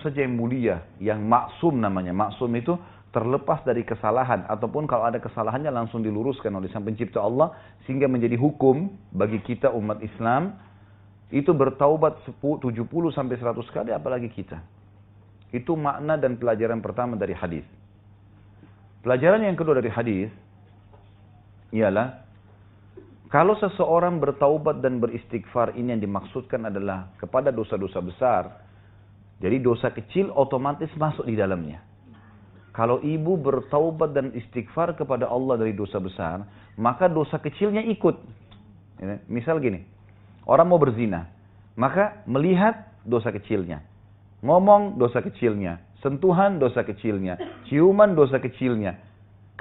saja yang mulia, yang maksum namanya. Maksum itu terlepas dari kesalahan, ataupun kalau ada kesalahannya langsung diluruskan oleh Sang Pencipta Allah, sehingga menjadi hukum bagi kita umat Islam, itu bertaubat 70 sampai 100 kali, apalagi kita. Itu makna dan pelajaran pertama dari hadis. Pelajaran yang kedua dari hadis ialah, kalau seseorang bertaubat dan beristighfar, ini yang dimaksudkan adalah kepada dosa-dosa besar. Jadi dosa kecil otomatis masuk di dalamnya. Kalau ibu bertaubat dan istighfar kepada Allah dari dosa besar, maka dosa kecilnya ikut. Misal gini, orang mau berzina, maka melihat dosa kecilnya. Ngomong dosa kecilnya, sentuhan dosa kecilnya, ciuman dosa kecilnya.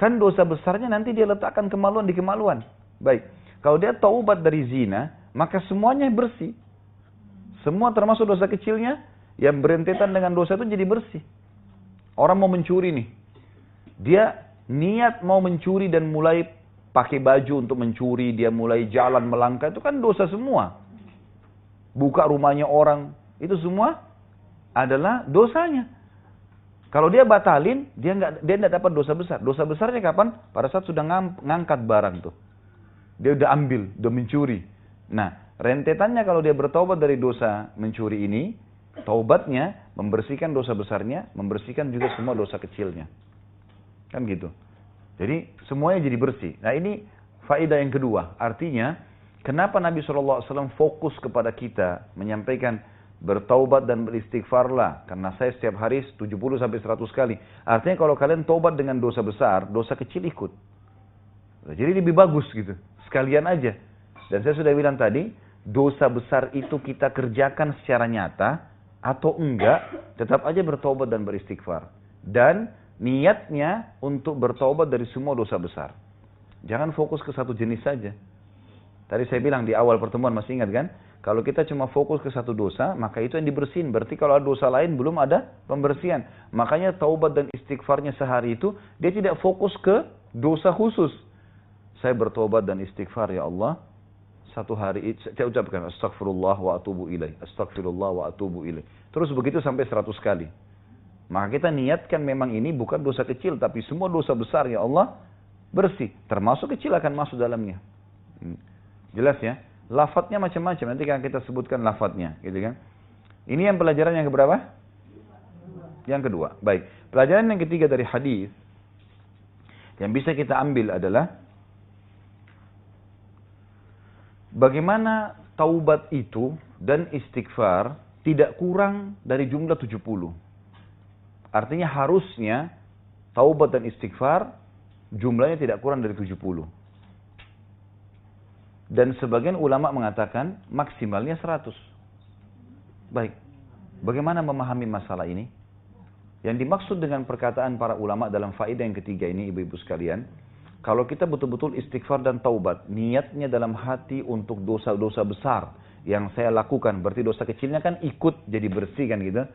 Kan dosa besarnya nanti dia letakkan kemaluan di kemaluan. Baik, kalau dia taubat dari zina, maka semuanya bersih. Semua termasuk dosa kecilnya, yang berentetan dengan dosa itu jadi bersih. Orang mau mencuri nih, dia niat mau mencuri dan mulai pakai baju untuk mencuri, dia mulai jalan melangkah, itu kan dosa semua. Buka rumahnya orang, itu semua adalah dosanya. Kalau dia batalin, dia nggak dapat dosa besar. Dosa besarnya kapan? Pada saat sudah ngangkat barang tuh. Dia udah ambil, udah mencuri. Nah, rentetannya kalau dia bertobat dari dosa mencuri ini, taubatnya membersihkan dosa besarnya, membersihkan juga semua dosa kecilnya. Kan gitu. Jadi semuanya jadi bersih. Nah, ini faedah yang kedua. Artinya, kenapa Nabi SAW fokus kepada kita menyampaikan bertaubat dan beristighfarlah, karena saya setiap hari 70 sampai 100 kali. Artinya kalau kalian taubat dengan dosa besar, dosa kecil ikut. Jadi lebih bagus gitu. Sekalian aja. Dan saya sudah bilang tadi, dosa besar itu kita kerjakan secara nyata atau enggak, tetap aja bertobat dan beristighfar. Dan niatnya untuk bertobat dari semua dosa besar. Jangan fokus ke satu jenis saja. Tadi saya bilang di awal pertemuan, masih ingat kan? Kalau kita cuma fokus ke satu dosa, maka itu yang dibersihin. Berarti kalau ada dosa lain belum ada pembersihan. Makanya taubat dan istighfarnya sehari itu, dia tidak fokus ke dosa khusus. Saya bertobat dan istighfar ya Allah. Satu hari saya ucapkan astagfirullah wa atubu ilaih, astagfirullah wa atubu ilaih. Terus begitu sampai 100 kali. Maka kita niatkan memang ini bukan dosa kecil, tapi semua dosa besar ya Allah bersih. Termasuk kecil akan masuk dalamnya. Jelas ya? Lafadznya macam-macam, nanti akan kita sebutkan lafadznya, gitu kan? Ini yang pelajaran yang keberapa? Yang kedua. Baik. Pelajaran yang ketiga dari hadis yang bisa kita ambil adalah bagaimana taubat itu dan istighfar tidak kurang dari jumlah 70. Artinya harusnya taubat dan istighfar jumlahnya tidak kurang dari 70. Dan sebagian ulama mengatakan maksimalnya 100. Baik, bagaimana memahami masalah ini? Yang dimaksud dengan perkataan para ulama dalam faedah yang ketiga ini, ibu-ibu sekalian, kalau kita betul-betul istighfar dan taubat, niatnya dalam hati untuk dosa-dosa besar yang saya lakukan, berarti dosa kecilnya kan ikut jadi bersih kan gitu.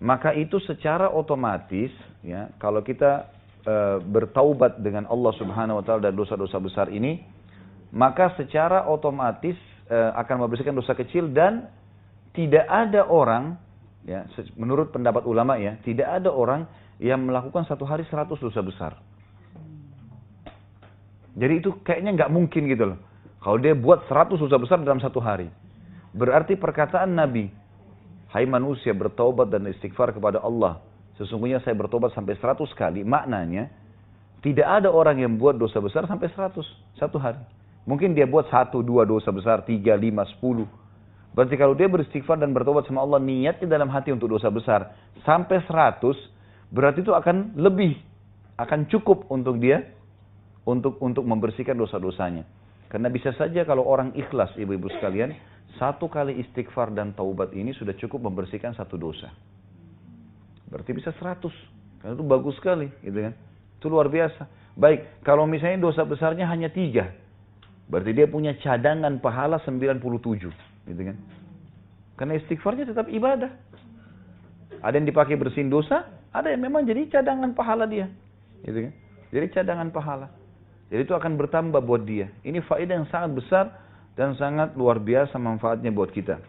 Maka itu secara otomatis, ya, kalau kita bertaubat dengan Allah Subhanahu Wa Taala dari dosa-dosa besar ini, maka secara otomatis akan membersihkan dosa kecil dan tidak ada orang, ya, menurut pendapat ulama ya, tidak ada orang yang melakukan satu hari 100 dosa besar. Jadi itu kayaknya nggak mungkin gitu loh. Kalau dia buat 100 dosa besar dalam satu hari. Berarti perkataan Nabi, hai manusia bertaubat dan istighfar kepada Allah. Sesungguhnya saya bertobat sampai 100 kali. Maknanya, tidak ada orang yang buat dosa besar sampai 100 satu hari. Mungkin dia buat 1, 2 dosa besar, 3, 5, 10. Berarti kalau dia beristighfar dan bertobat sama Allah, niatnya dalam hati untuk dosa besar sampai 100, berarti itu akan lebih, akan cukup untuk dia untuk membersihkan dosa-dosanya. Karena bisa saja kalau orang ikhlas, ibu-ibu sekalian, satu kali istighfar dan taubat ini sudah cukup membersihkan satu dosa. Berarti bisa 100. Karena itu bagus sekali, gitu kan? Itu luar biasa. Baik, kalau misalnya dosa besarnya hanya 3, berarti dia punya cadangan pahala 97, gitu kan? Karena istighfarnya tetap ibadah. Ada yang dipakai bersihin dosa, ada yang memang jadi cadangan pahala dia, gitu kan? Jadi cadangan pahala. Jadi itu akan bertambah buat dia. Ini faedah yang sangat besar dan sangat luar biasa manfaatnya buat kita.